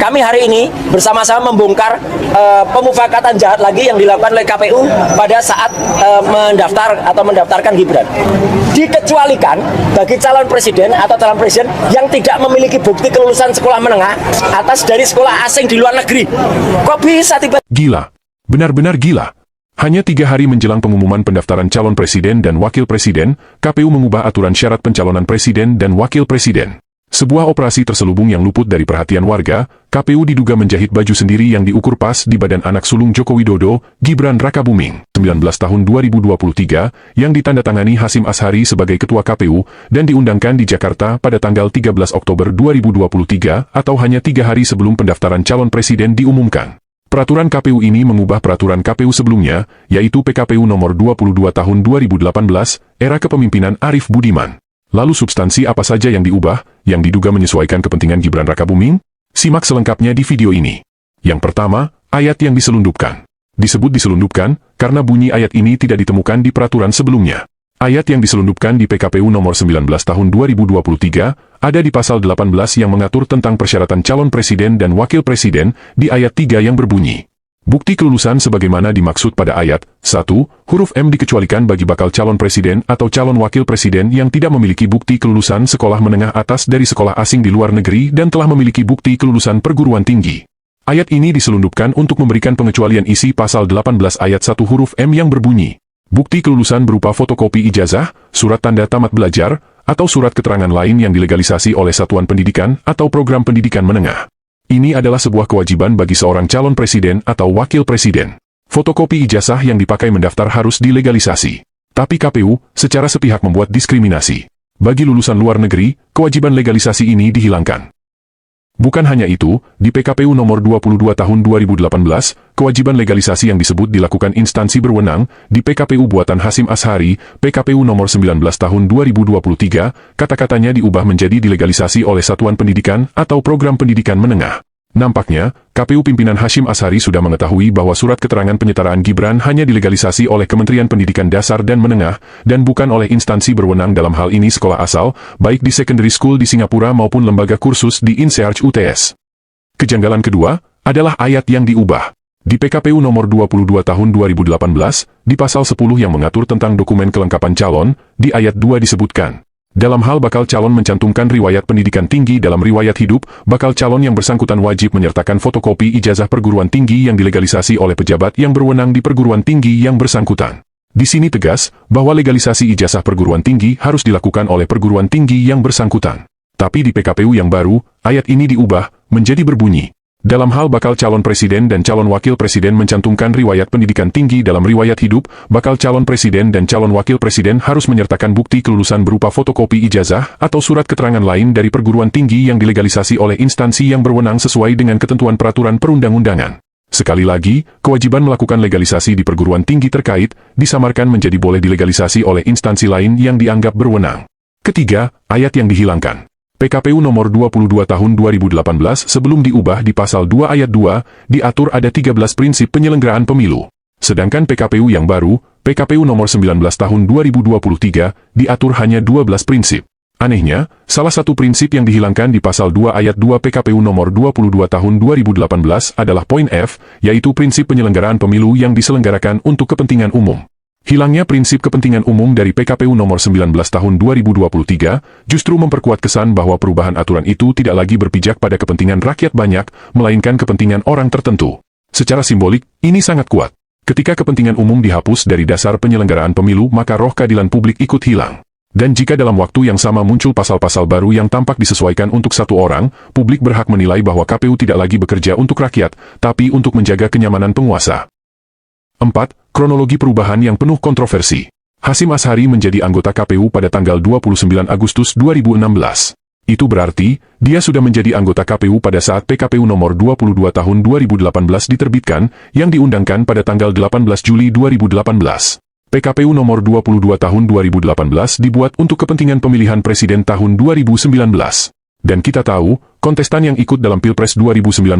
kami hari ini bersama-sama membongkar pemufakatan jahat lagi yang dilakukan oleh KPU pada saat mendaftarkan Gibran. Dikecualikan bagi calon presiden atau calon presiden yang tidak memiliki bukti kelulusan sekolah menengah atas dari sekolah asing di luar negeri. Kok bisa tiba-tiba? Gila. Benar-benar gila. Hanya 3 hari menjelang pengumuman pendaftaran calon presiden dan wakil presiden, KPU mengubah aturan syarat pencalonan presiden dan wakil presiden. Sebuah operasi terselubung yang luput dari perhatian warga, KPU diduga menjahit baju sendiri yang diukur pas di badan anak sulung Joko Widodo, Gibran Rakabuming, 19 tahun 2023, yang ditandatangani Hasyim Asyhari sebagai Ketua KPU dan diundangkan di Jakarta pada tanggal 13 Oktober 2023 atau hanya 3 hari sebelum pendaftaran calon presiden diumumkan. Peraturan KPU ini mengubah peraturan KPU sebelumnya, yaitu PKPU nomor 22 tahun 2018, era kepemimpinan Arief Budiman. Lalu substansi apa saja yang diubah, yang diduga menyesuaikan kepentingan Gibran Rakabuming? Simak selengkapnya di video ini. Yang pertama, ayat yang diselundupkan. Disebut diselundupkan, karena bunyi ayat ini tidak ditemukan di peraturan sebelumnya. Ayat yang diselundupkan di PKPU nomor 19 tahun 2023, ada di pasal 18 yang mengatur tentang persyaratan calon presiden dan wakil presiden di ayat 3 yang berbunyi. Bukti kelulusan sebagaimana dimaksud pada ayat 1, huruf M dikecualikan bagi bakal calon presiden atau calon wakil presiden yang tidak memiliki bukti kelulusan sekolah menengah atas dari sekolah asing di luar negeri dan telah memiliki bukti kelulusan perguruan tinggi. Ayat ini diselundupkan untuk memberikan pengecualian isi pasal 18 ayat 1 huruf M yang berbunyi. Bukti kelulusan berupa fotokopi ijazah, surat tanda tamat belajar, atau surat keterangan lain yang dilegalisasi oleh satuan pendidikan atau program pendidikan menengah. Ini adalah sebuah kewajiban bagi seorang calon presiden atau wakil presiden. Fotokopi ijazah yang dipakai mendaftar harus dilegalisasi. Tapi KPU secara sepihak membuat diskriminasi. Bagi lulusan luar negeri, kewajiban legalisasi ini dihilangkan. Bukan hanya itu, di PKPU nomor 22 tahun 2018, kewajiban legalisasi yang disebut dilakukan instansi berwenang, di PKPU buatan Hasyim Asyhari, PKPU nomor 19 tahun 2023, kata-katanya diubah menjadi dilegalisasi oleh satuan pendidikan atau program pendidikan menengah. Nampaknya, KPU pimpinan Hasyim Asyhari sudah mengetahui bahwa surat keterangan penyetaraan Gibran hanya dilegalisasi oleh Kementerian Pendidikan Dasar dan Menengah, dan bukan oleh instansi berwenang dalam hal ini sekolah asal, baik di secondary school di Singapura maupun lembaga kursus di INSEARCH UTS. Kejanggalan kedua, adalah ayat yang diubah. Di PKPU nomor 22 tahun 2018, di pasal 10 yang mengatur tentang dokumen kelengkapan calon, di ayat 2 disebutkan, dalam hal bakal calon mencantumkan riwayat pendidikan tinggi dalam riwayat hidup, bakal calon yang bersangkutan wajib menyertakan fotokopi ijazah perguruan tinggi yang dilegalisasi oleh pejabat yang berwenang di perguruan tinggi yang bersangkutan. Di sini tegas, bahwa legalisasi ijazah perguruan tinggi harus dilakukan oleh perguruan tinggi yang bersangkutan. Tapi di PKPU yang baru, ayat ini diubah, menjadi berbunyi. Dalam hal bakal calon presiden dan calon wakil presiden mencantumkan riwayat pendidikan tinggi dalam riwayat hidup, bakal calon presiden dan calon wakil presiden harus menyertakan bukti kelulusan berupa fotokopi ijazah atau surat keterangan lain dari perguruan tinggi yang dilegalisasi oleh instansi yang berwenang sesuai dengan ketentuan peraturan perundang-undangan. Sekali lagi, kewajiban melakukan legalisasi di perguruan tinggi terkait disamarkan menjadi boleh dilegalisasi oleh instansi lain yang dianggap berwenang. Ketiga, ayat yang dihilangkan. PKPU nomor 22 tahun 2018 sebelum diubah di pasal 2 ayat 2, diatur ada 13 prinsip penyelenggaraan pemilu. Sedangkan PKPU yang baru, PKPU nomor 19 tahun 2023, diatur hanya 12 prinsip. Anehnya, salah satu prinsip yang dihilangkan di pasal 2 ayat 2 PKPU nomor 22 tahun 2018 adalah poin F, yaitu prinsip penyelenggaraan pemilu yang diselenggarakan untuk kepentingan umum. Hilangnya prinsip kepentingan umum dari PKPU nomor 19 tahun 2023 justru memperkuat kesan bahwa perubahan aturan itu tidak lagi berpijak pada kepentingan rakyat banyak, melainkan kepentingan orang tertentu. Secara simbolik, ini sangat kuat. Ketika kepentingan umum dihapus dari dasar penyelenggaraan pemilu, maka roh keadilan publik ikut hilang. Dan jika dalam waktu yang sama muncul pasal-pasal baru yang tampak disesuaikan untuk satu orang, publik berhak menilai bahwa KPU tidak lagi bekerja untuk rakyat, tapi untuk menjaga kenyamanan penguasa. 4. Kronologi perubahan yang penuh kontroversi. Hasyim Asyhari menjadi anggota KPU pada tanggal 29 Agustus 2016. Itu berarti, dia sudah menjadi anggota KPU pada saat PKPU nomor 22 tahun 2018 diterbitkan, yang diundangkan pada tanggal 18 Juli 2018. PKPU nomor 22 tahun 2018 dibuat untuk kepentingan pemilihan presiden tahun 2019. Dan kita tahu, kontestan yang ikut dalam Pilpres 2019,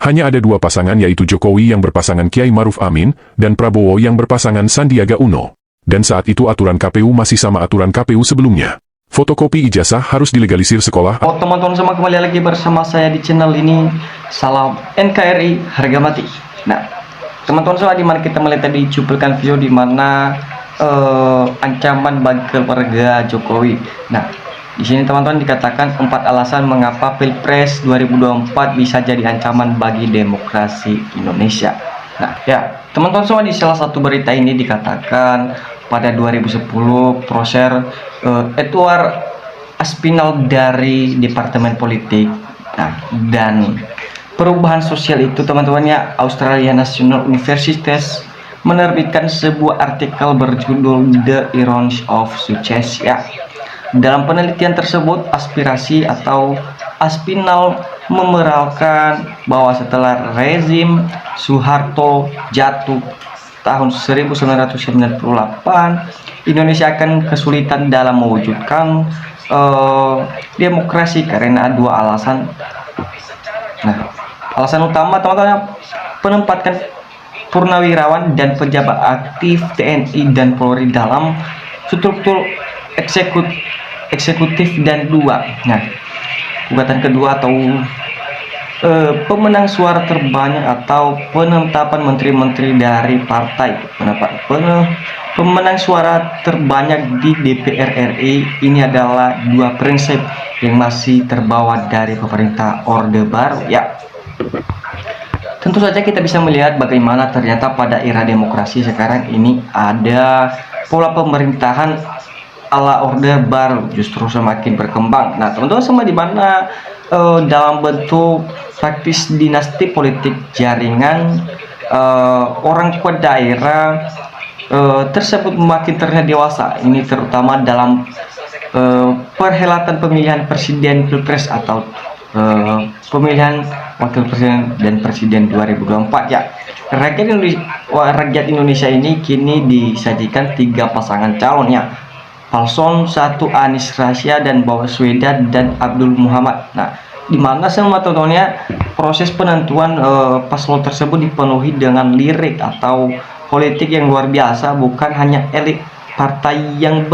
hanya ada 2 pasangan yaitu Jokowi yang berpasangan Kiai Maruf Amin, dan Prabowo yang berpasangan Sandiaga Uno. Dan saat itu aturan KPU masih sama aturan KPU sebelumnya. Fotokopi ijazah harus dilegalisir sekolah. Oh, teman-teman semua, kembali lagi bersama saya di channel ini. Salam NKRI, harga mati. Nah, teman-teman semua, di mana kita melihat tadi cuplikan video di mana ancaman bagi keluarga Jokowi. Nah, di sini teman-teman dikatakan 4 alasan mengapa Pilpres 2024 bisa jadi ancaman bagi demokrasi Indonesia. Nah, ya, teman-teman semua, di salah satu berita ini dikatakan pada 2010 proses Edward Aspinall dari Departemen Politik, nah, dan Perubahan Sosial itu teman-temannya, Australia National University menerbitkan sebuah artikel berjudul The Irony of Success, ya. Dalam penelitian tersebut, aspirasi atau Aspinall memeralkan bahwa setelah rezim Soeharto jatuh tahun 1998, Indonesia akan kesulitan dalam mewujudkan demokrasi karena 2 alasan. Nah, alasan utama teman-teman, penempatan purnawirawan dan pejabat aktif TNI dan Polri dalam struktur eksekutif, dan 2. Nah, gugatan kedua atau pemenang suara terbanyak atau penetapan menteri-menteri dari partai. Pemenang suara terbanyak di DPR RI ini adalah 2 prinsip yang masih terbawa dari pemerintah Orde Baru, ya. Tentu saja kita bisa melihat bagaimana ternyata pada era demokrasi sekarang ini ada pola pemerintahan ala Orde Baru justru semakin berkembang. Nah, teman-teman semua, di mana dalam bentuk praktis dinasti politik jaringan orang kuat daerah tersebut makin terlihat dewasa. Ini terutama dalam perhelatan pemilihan presiden Pilpres atau pemilihan wakil presiden dan presiden 2024, ya. Rakyat Indonesia ini kini disajikan 3 pasangan calon, ya. Paslon 1 Anies Rashid dan Baswedan dan Abdul Muhammad. Nah, di mana semua teman-temannya proses penentuan paslon tersebut dipenuhi dengan lirik atau politik yang luar biasa, bukan hanya elit partai yang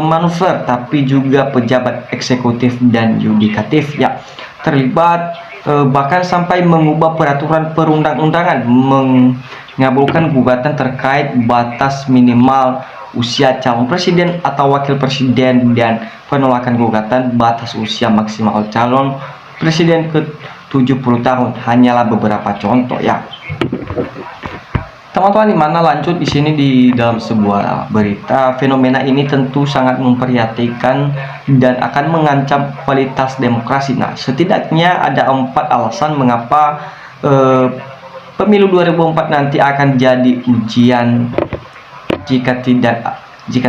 manuver, tapi juga pejabat eksekutif dan yudikatif, ya, terlibat, bahkan sampai mengubah peraturan perundang-undangan, mengabulkan gugatan terkait batas minimal usia calon presiden atau wakil presiden, dan penolakan gugatan batas usia maksimal calon presiden ke 70 tahun. Hanyalah beberapa contoh, ya. Teman-teman, di mana lanjut di sini di dalam sebuah berita, fenomena ini tentu sangat memprihatinkan dan akan mengancam kualitas demokrasi. Nah, setidaknya ada 4 alasan mengapa pemilu 2024 nanti akan jadi ujian jika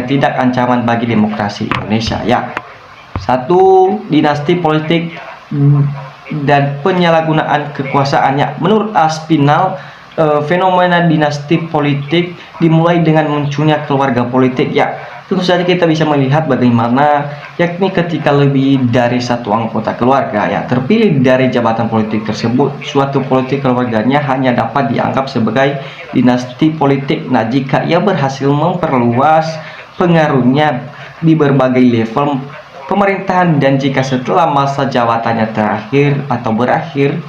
tidak ancaman bagi demokrasi Indonesia, ya. 1. Dinasti politik dan penyalahgunaan kekuasaannya. Menurut Aspinall, fenomena dinasti politik dimulai dengan munculnya keluarga politik, ya. Tentu saja kita bisa melihat bagaimana, yakni ketika lebih dari 1 anggota keluarga, ya, terpilih dari jabatan politik tersebut, suatu politik keluarganya hanya dapat dianggap sebagai dinasti politik. Nah, jika ia berhasil memperluas pengaruhnya di berbagai level pemerintahan, dan jika setelah masa jabatannya berakhir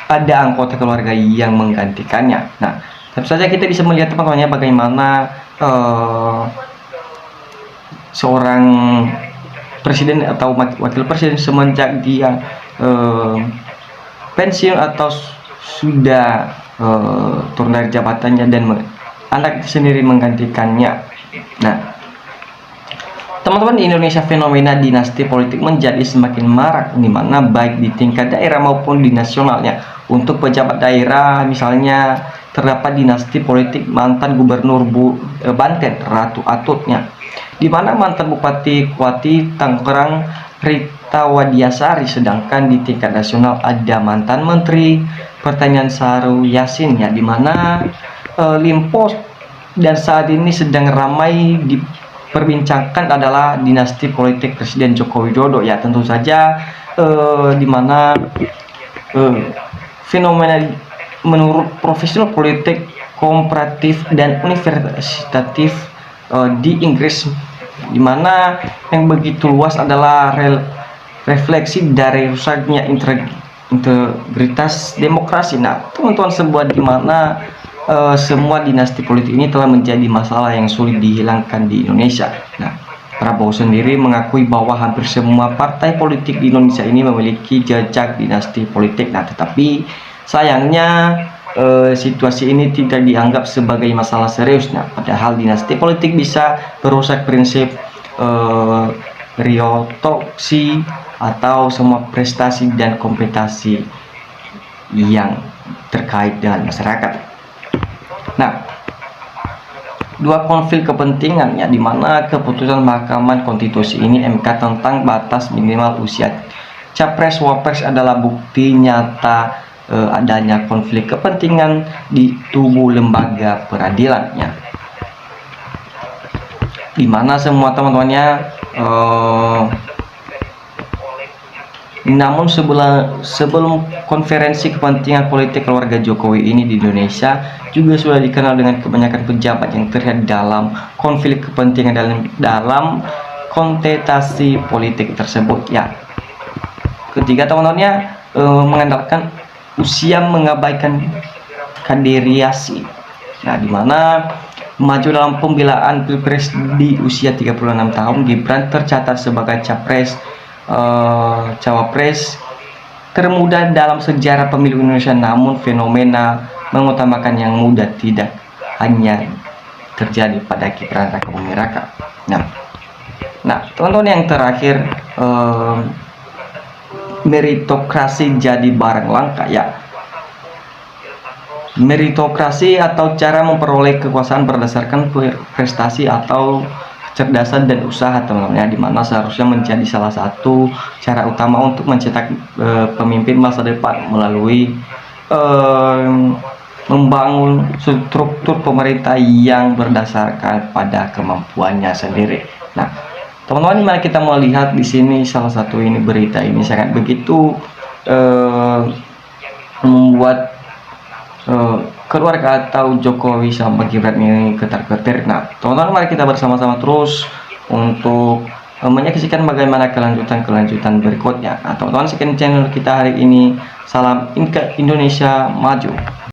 ada anggota keluarga yang menggantikannya. Nah, tentu saja kita bisa melihat teman-temannya bagaimana seorang presiden atau wakil presiden semenjak dia pensiun atau sudah turun dari jabatannya dan anak sendiri menggantikannya. Nah, teman-teman, di Indonesia fenomena dinasti politik menjadi semakin marak, di mana baik di tingkat daerah maupun di nasionalnya. Untuk pejabat daerah misalnya terdapat dinasti politik mantan gubernur Banten Ratu Atutnya, di mana mantan Bupati Kuati Tangerang Rita Wadiasari. Sedangkan di tingkat nasional ada mantan Menteri Pertanian Syahrul Yassin, ya, di mana Limpo dan saat ini sedang ramai diperbincangkan adalah dinasti politik Presiden Joko Widodo, ya. Tentu saja di mana fenomena menurut profesional politik komparatif dan universitatif di Inggris dimana yang begitu luas adalah refleksi dari rusaknya integritas demokrasi. Nah, teman-teman, sebuah dimana semua dinasti politik ini telah menjadi masalah yang sulit dihilangkan di Indonesia. Nah, Prabowo sendiri mengakui bahwa hampir semua partai politik di Indonesia ini memiliki jejak dinasti politik. Nah, tetapi sayangnya situasi ini tidak dianggap sebagai masalah serius. Nah, padahal dinasti politik bisa merusak prinsip meritokrasi atau semua prestasi dan kompetisi yang terkait dengan masyarakat. Nah, dua konflik kepentingan, ya, di mana keputusan Mahkamah Konstitusi ini MK tentang batas minimal usia capres wapres adalah bukti nyata adanya konflik kepentingan di tubuh lembaga peradilannya, di mana semua teman-temannya namun sebelum konferensi kepentingan politik keluarga Jokowi ini di Indonesia juga sudah dikenal dengan kebanyakan pejabat yang terlihat dalam konflik kepentingan dalam kontestasi politik tersebut. Ya, ketiga teman-temannya mengandalkan usia, mengabaikan kaderisasi. Nah, di mana maju dalam pembelaan pilpres di usia 36 tahun, Gibran tercatat sebagai cawapres termuda dalam sejarah pemilu Indonesia. Namun fenomena mengutamakan yang muda tidak hanya terjadi pada Gibran Raka Buming Raka. Nah, teman-teman, yang terakhir, meritokrasi jadi barang langka. Ya, meritokrasi atau cara memperoleh kekuasaan berdasarkan prestasi atau kecerdasan dan usaha, teman-teman, di mana seharusnya menjadi salah satu cara utama untuk mencetak pemimpin masa depan melalui membangun struktur pemerintah yang berdasarkan pada kemampuannya sendiri. Nah, teman-teman, mari kita melihat di sini salah satu ini berita ini sangat begitu membuat keluarga atau Jokowi sama Gibran ini ketar-ketir. Nah, teman-teman, mari kita bersama-sama terus untuk menyaksikan bagaimana kelanjutan berikutnya. Nah, teman-teman, sekian channel kita hari ini. Salam Indonesia Maju.